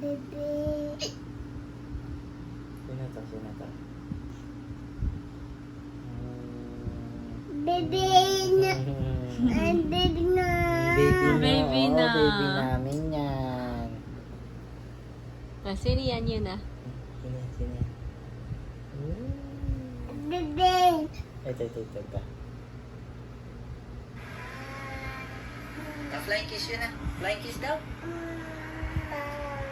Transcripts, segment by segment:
Bebe. Sino to? Sino to? Bebe na. Ay, bebe na. Baby mo. Baby Oo, na. baby namin yan. Sino yan yun ah? Sino yan? Sino yan? Bebe. Ito. Flying kiss yun ah. Flying kiss daw.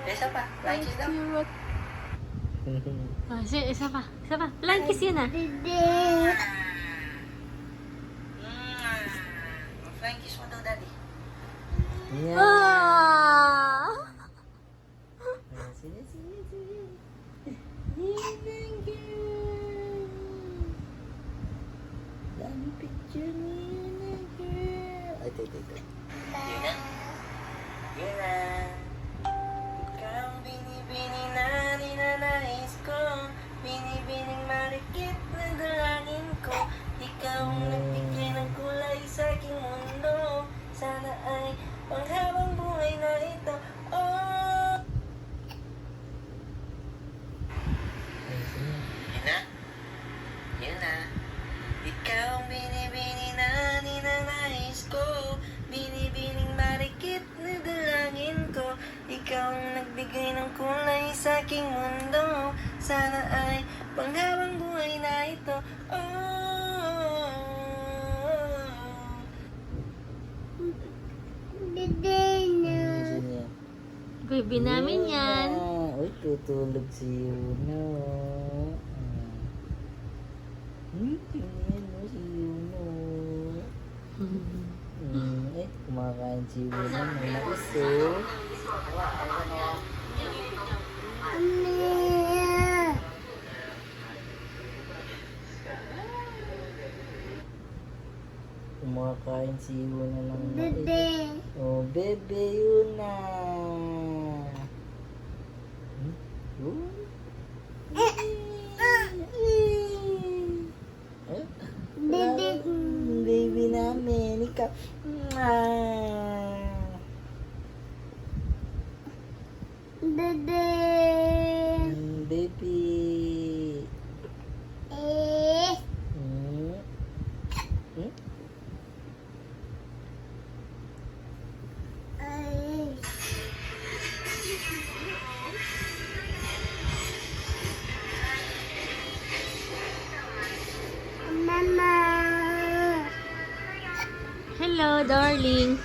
Isa pa. Flying kiss daw. Cute. Isa pa. Flying kiss yun ah. Bebe. Flying kiss mo daw, daddy. Yeah. Ah! Sige. Dami picture niya na, girl. Ay, ito. Yun na. Ikaw ang binibini na ninanais ko. Binibining marikit na dalangin ko. Ikaw ang nagbigay ng kulay sa aking mundo. Sana ay panghabang buhay na ito. Oh! Yun na. Ikaw ang binibini na ninanais ko. Binibining marikit na dalangin ko. Ikaw ang nagbigay ng kulay sa aking mundo. Sana ay panghabang buhay na ito. Oh! Bebe na. Baby namin yan. Uy, tutulog si Yuno. Tingnan mo si Yuno. Kumakain si Yuno ng mais, oh. Kumakain si Yuno ng mais. Bebe. Oh, bebe Yuna. Yun. Bebe. Baby namin, ikaw. Bebe. Baby. Eh. Hmm? Ay. Mama. Hello, darling.